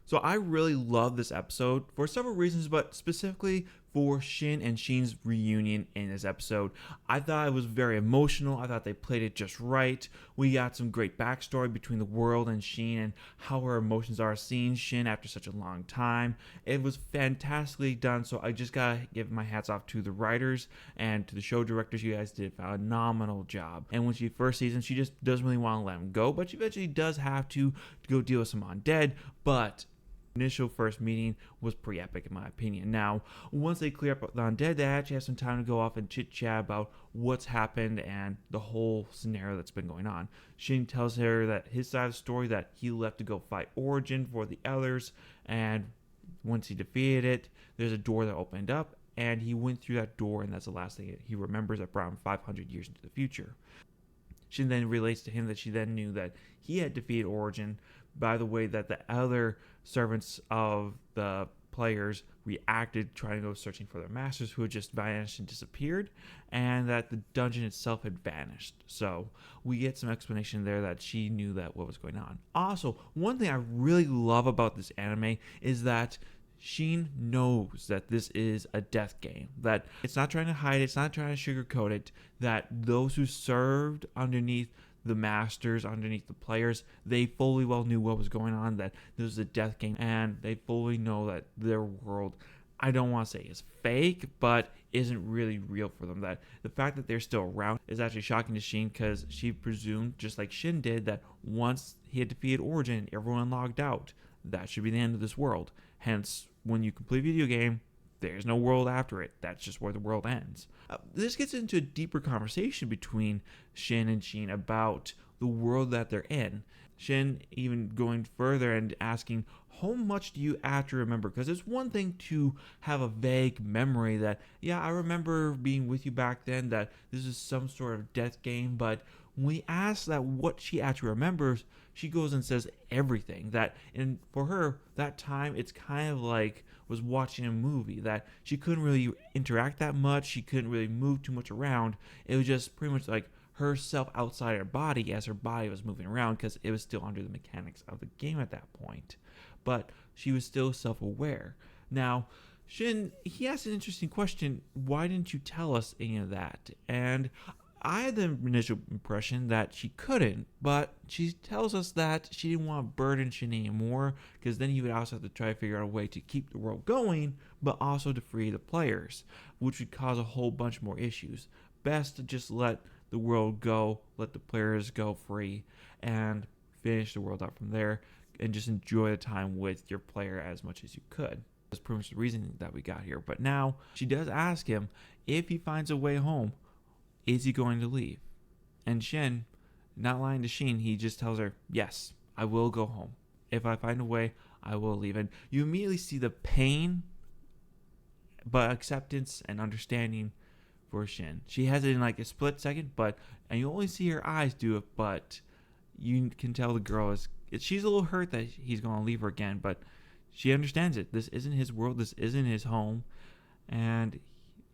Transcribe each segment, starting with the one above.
So I really love this episode for several reasons, but specifically for Shin and Sheen's reunion in this episode. I thought it was very emotional. I thought they played it just right. We got some great backstory between the world and Sheen and how her emotions are seeing Shin after such a long time. It was fantastically done, so I just gotta give my hats off to the writers and to the show directors. You guys did a phenomenal job. And when she first sees him, she just doesn't really want to let him go, but she eventually does have to go deal with some undead. But initial first meeting was pretty epic in my opinion. Now, once they clear up the undead, they actually have some time to go off and chit chat about what's happened and the whole scenario that's been going on. Shin tells her that his side of the story, that he left to go fight Origin for the others, and once he defeated it, there's a door that opened up, and he went through that door, and that's the last thing he remembers that brought him 500 years into the future. She then relates to him that she then knew that he had defeated Origin by the way that the other servants of the players reacted trying to go searching for their masters who had just vanished and disappeared, and that the dungeon itself had vanished. So we get some explanation there that she knew that what was going on. Also, one thing I really love about this anime is that Sheen knows that this is a death game, that it's not trying to hide it, it's not trying to sugarcoat it, that those who served underneath the masters, underneath the players, they fully well knew what was going on, that this was a death game, and they fully know that their world, I don't want to say is fake, but isn't really real for them. That the fact that they're still around is actually shocking to Sheen, because she presumed, just like Shin did, that once he had defeated Origin, everyone logged out. That should be the end of this world. Hence, when you complete a video game, there's no world after it. That's just where the world ends. This gets into a deeper conversation between Shin and Sheen about the world that they're in. Shin even going further and asking, how much do you actually remember? Because it's one thing to have a vague memory that, yeah, I remember being with you back then, that this is some sort of death game, but when we ask that what she actually remembers, she goes and says everything. That, and for her, that time, it's kind of like was watching a movie, that she couldn't really interact that much, she couldn't really move too much around. It was just pretty much like herself outside her body as her body was moving around, because it was still under the mechanics of the game at that point. But she was still self-aware. Now, Shin, he asked an interesting question. Why didn't you tell us any of that? And I had the initial impression that she couldn't, but she tells us that she didn't want to burden Shin anymore, because then he would also have to try to figure out a way to keep the world going, but also to free the players, which would cause a whole bunch more issues. Best to just let the world go, let the players go free, and finish the world out from there, and just enjoy the time with your player as much as you could. That's pretty much the reason that we got here. But now she does ask him if he finds a way home, is he going to leave? And Shin, not lying to Sheen, he just tells her, yes, I will go home. If I find a way, I will leave. And you immediately see the pain, but acceptance and understanding for Shin. She has it in like a split second, and you only see her eyes do it, but you can tell the girl she's a little hurt that he's going to leave her again, but she understands it. This isn't his world, this isn't his home, and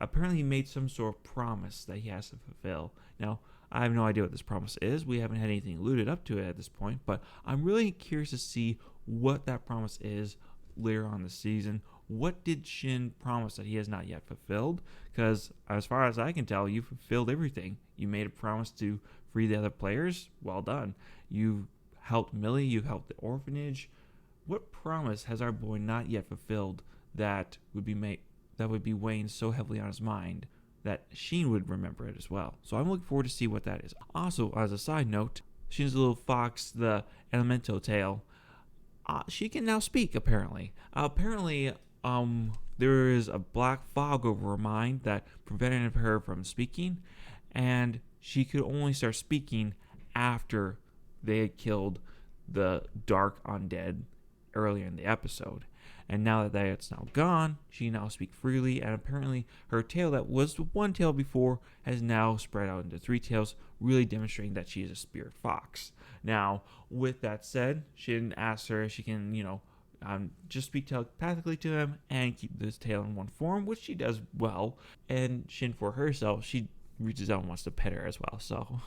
apparently he made some sort of promise that he has to fulfill. Now, I have no idea what this promise is. We haven't had anything alluded up to it at this point, but I'm really curious to see what that promise is later on in the season. What did Shin promise that he has not yet fulfilled? Because as far as I can tell, you fulfilled everything. You made a promise to free the other players. Well done. You helped Millie. You helped the orphanage. What promise has our boy not yet fulfilled that would be weighing so heavily on his mind that Sheen would remember it as well? So I'm looking forward to see what that is. Also, as a side note, Sheen's little fox, the Elemento tail, she can now speak, apparently. There is a black fog over her mind that prevented her from speaking, and she could only start speaking after they had killed the dark undead earlier in the episode. And now that that's now gone, she now speaks freely, and apparently her tail that was one tail before has now spread out into three tails, really demonstrating that she is a spirit fox. Now, with that said, Shin asks her if she can, just speak telepathically to him and keep this tail in one form, which she does well. And Shin, for herself, she reaches out and wants to pet her as well. So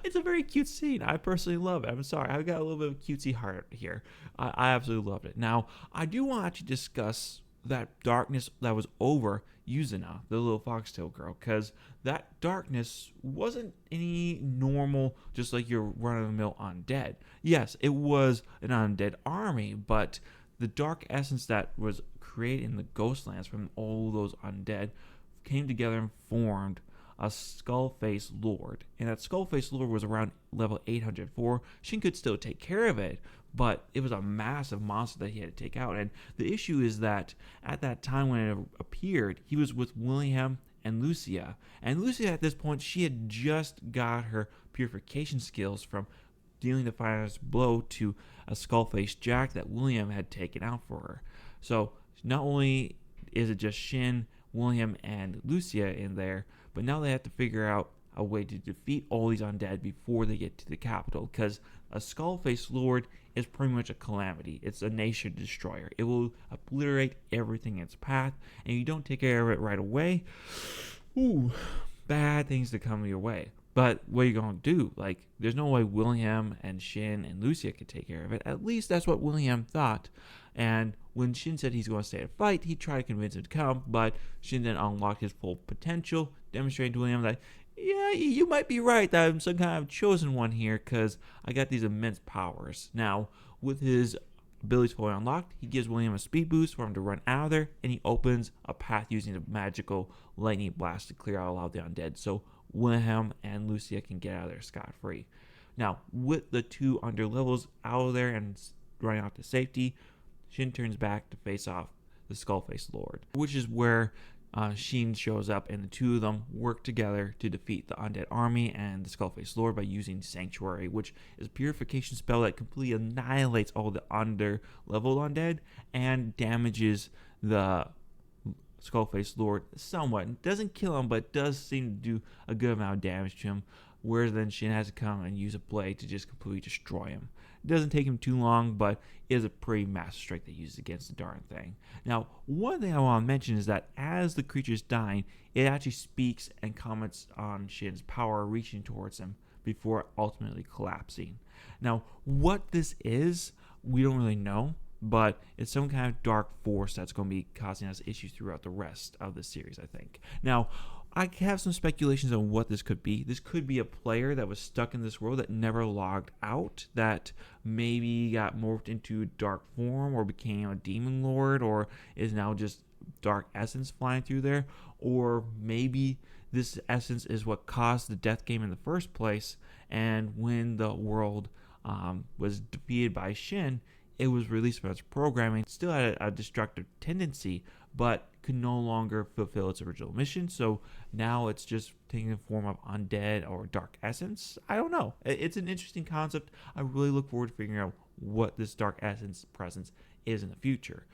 it's a very cute scene. I personally love it. I'm sorry, I got a little bit of a cutesy heart here. I absolutely loved it. Now, I do want to discuss that darkness that was over Yuzuna, the little foxtail girl, because that darkness wasn't any normal, just like your run-of-the-mill undead. Yes, it was an undead army, but the dark essence that was created in the Ghostlands from all those undead came together and formed a Skullface Lord. And that Skullface Lord was around level 804. Shin could still take care of it, but it was a massive monster that he had to take out. And the issue is that at that time when it appeared, he was with William and Lucia. And Lucia at this point, she had just got her purification skills from dealing the finest blow to a Skullface Jack that William had taken out for her. So not only is it just Shin, William, and Lucia in there, but now they have to figure out a way to defeat all these undead before they get to the capital, because a Skullface Lord is pretty much a calamity. It's a nation destroyer. It will obliterate everything in its path, and if you don't take care of it right away, bad things to come your way. But what are you going to do? Like, there's no way William and Shin and Lucia could take care of it. At least that's what William thought. And when Shin said he's going to stay and fight, he tried to convince him to come, but Shin then unlocked his full potential, demonstrating to William that, yeah, you might be right that I'm some kind of chosen one here because I got these immense powers. Now, with his abilities fully unlocked, he gives William a speed boost for him to run out of there, and he opens a path using a magical lightning blast to clear out a lot of the undead. So William and Lucia can get out of there scot-free. Now, with the two underlevels out of there and running off to safety, Shin turns back to face off the Skullface Lord, which is where Shin shows up, and the two of them work together to defeat the undead army and the Skullface Lord by using Sanctuary, which is a purification spell that completely annihilates all the under-leveled undead and damages the Skullface Lord somewhat. It doesn't kill him, but does seem to do a good amount of damage to him, whereas then Shin has to come and use a blade to just completely destroy him. It doesn't take him too long, but it is a pretty massive strike they use against the darn thing. Now, one thing I want to mention is that as the creature is dying, it actually speaks and comments on Shin's power reaching towards him before ultimately collapsing. Now, what this is, we don't really know, but it's some kind of dark force that's going to be causing us issues throughout the rest of the series, I think. Now, I have some speculations on what this could be. This could be a player that was stuck in this world that never logged out, that maybe got morphed into dark form or became a demon lord, or is now just dark essence flying through there, or maybe this essence is what caused the death game in the first place, and when the world was defeated by Shin, it was released from its programming, still had a destructive tendency, but could no longer fulfill its original mission. So now it's just taking the form of undead or dark essence. I don't know. It's an interesting concept. I really look forward to figuring out what this dark essence presence is in the future.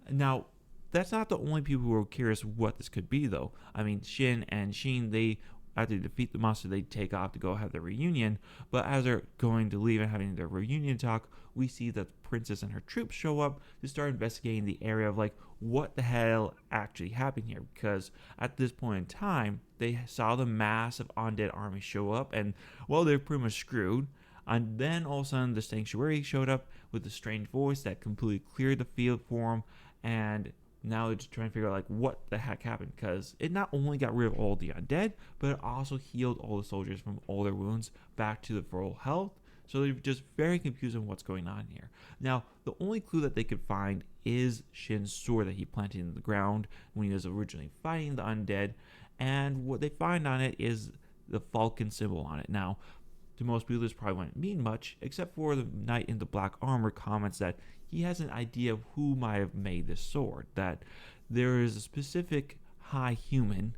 Now, that's not the only people who are curious what this could be, though. I mean, Shin and Shin, they after they defeat the monster, they take off to go have their reunion. But as they're going to leave and having their reunion talk, we see that the princess and her troops show up to start investigating the area of like, what the hell actually happened here? Because at this point in time, they saw the massive undead army show up, and well, they're pretty much screwed. And then all of a sudden, the sanctuary showed up with a strange voice that completely cleared the field for them, and now they're just trying to figure out like what the heck happened, because it not only got rid of all the undead, but it also healed all the soldiers from all their wounds back to the full health. So they're just very confused on what's going on here. Now, the only clue that they could find is Shin's sword that he planted in the ground when he was originally fighting the undead, and what they find on it is the falcon symbol on it. Now, to most people, this probably wouldn't mean much, except for the knight in the black armor comments that he has an idea of who might have made this sword, that there is a specific high human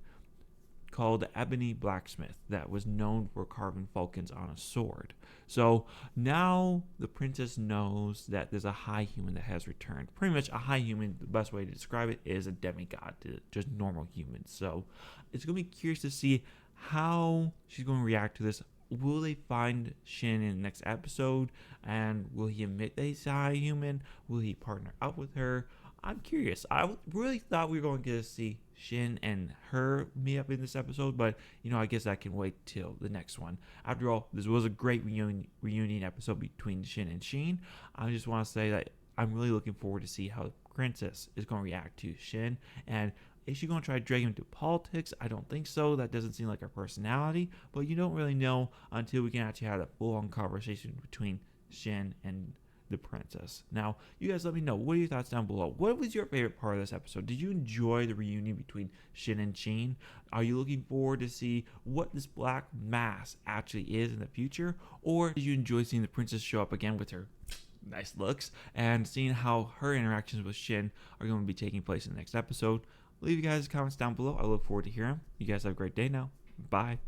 called the Ebony Blacksmith that was known for carving falcons on a sword. So now the princess knows that there's a high human that has returned. Pretty much a high human, the best way to describe it is a demigod, just normal humans. So it's going to be curious to see how she's going to react to this will they find Shin in the next episode? And will he admit that he's a human? Will he partner up with her? I'm curious. I really thought we were going to get to see Shin and her meet up in this episode, but I guess I can wait till the next one. After all, this was a great reunion episode between Shin and Sheen. I just want to say that I'm really looking forward to see how the princess is going to react to Shin, and is she going to try to drag him into politics? I don't think so. That doesn't seem like her personality, but you don't really know until we can actually have a full-on conversation between Shin and the princess. Now, you guys let me know. What are your thoughts down below? What was your favorite part of this episode? Did you enjoy the reunion between Shin and Sheen? Are you looking forward to see what this black mass actually is in the future? Or did you enjoy seeing the princess show up again with her nice looks and seeing how her interactions with Shin are going to be taking place in the next episode? Leave you guys comments down below. I look forward to hearing them. You guys have a great day now. Bye.